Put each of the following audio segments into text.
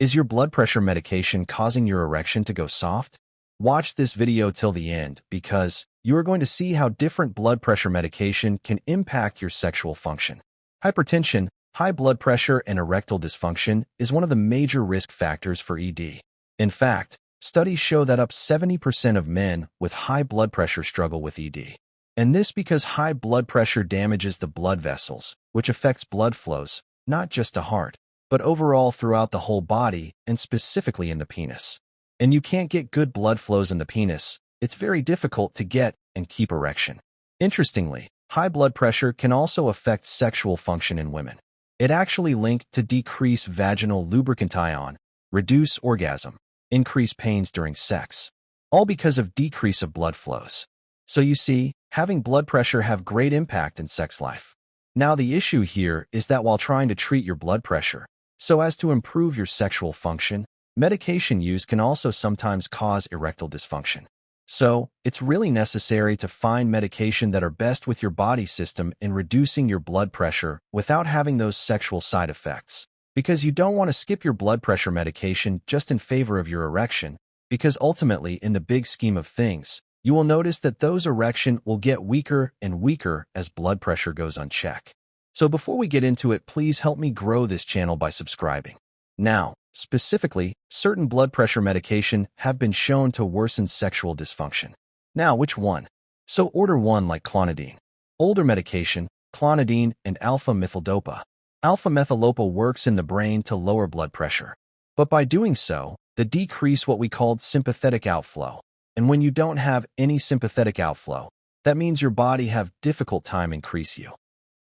Is your blood pressure medication causing your erection to go soft? Watch this video till the end because you are going to see how different blood pressure medication can impact your sexual function. Hypertension, high blood pressure, and erectile dysfunction is one of the major risk factors for ED. In fact, studies show that up 70% of men with high blood pressure struggle with ED. And this because high blood pressure damages the blood vessels, which affects blood flows, not just to heart, but overall throughout the whole body and specifically in the penis. And you can't get good blood flows in the penis. It's very difficult to get and keep erection. Interestingly, high blood pressure can also affect sexual function in women. It actually linked to decrease vaginal lubricantion, reduce orgasm, increase pains during sex, all because of decrease of blood flows. So you see, having blood pressure have great impact in sex life. Now the issue here is that while trying to treat your blood pressure, so as to improve your sexual function, medication use can also sometimes cause erectile dysfunction. So, it's really necessary to find medication that are best with your body system in reducing your blood pressure without having those sexual side effects. Because you don't want to skip your blood pressure medication just in favor of your erection, because ultimately, in the big scheme of things, you will notice that those erection will get weaker and weaker as blood pressure goes unchecked. So before we get into it, please help me grow this channel by subscribing. Now, specifically, certain blood pressure medication have been shown to worsen sexual dysfunction. Now, which one? So order 1 like clonidine. Older medication, clonidine and alpha-methyl-dopa. Alpha-methyl-dopa works in the brain to lower blood pressure. But by doing so, they decrease what we called sympathetic outflow. And when you don't have any sympathetic outflow, that means your body have difficult time increase you.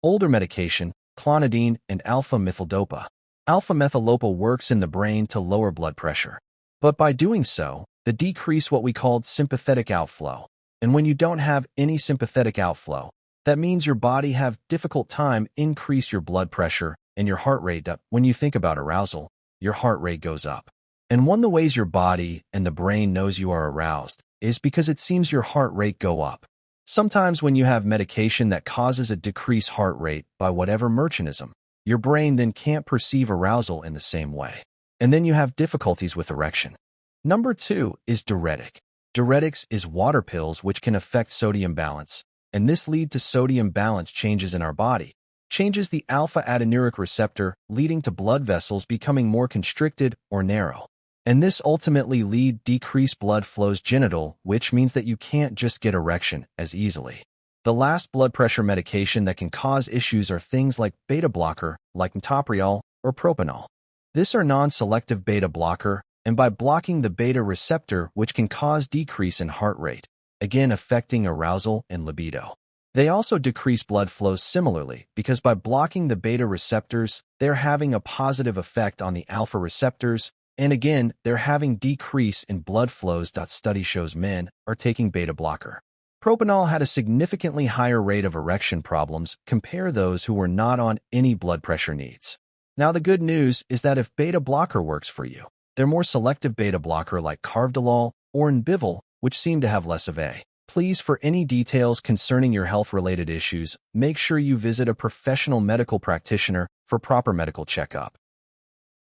Older medication, clonidine and alpha-methyl-dopa. Alpha-methyl-dopa works in the brain to lower blood pressure. But by doing so, they decrease what we called sympathetic outflow. And when you don't have any sympathetic outflow, that means your body have difficult time increase your blood pressure and your heart rate up. When you think about arousal, your heart rate goes up. And one of the ways your body and the brain knows you are aroused is because it seems your heart rate go up. Sometimes when you have medication that causes a decreased heart rate by whatever mechanism, your brain then can't perceive arousal in the same way. And then you have difficulties with erection. Number 2 is diuretic. Diuretics is water pills which can affect sodium balance, and this lead to sodium balance changes in our body, changes the alpha-adenuric receptor, leading to blood vessels becoming more constricted or narrow. And this ultimately lead decreased blood flows genital, which means that you can't just get erection as easily. The last blood pressure medication that can cause issues are things like beta blocker, like metoprolol or propanol. These are non-selective beta blocker, and by blocking the beta receptor, which can cause decrease in heart rate, again affecting arousal and libido. They also decrease blood flows similarly, because by blocking the beta receptors, they're having a positive effect on the alpha receptors, and again, they're having decrease in blood flows. Study shows men are taking beta blocker. Propanol had a significantly higher rate of erection problems compare those who were not on any blood pressure needs. Now the good news is that if beta blocker works for you, they're more selective beta blocker like carvedilol or Inbival, which seem to have less of a. Please, for any details concerning your health-related issues, make sure you visit a professional medical practitioner for proper medical checkup.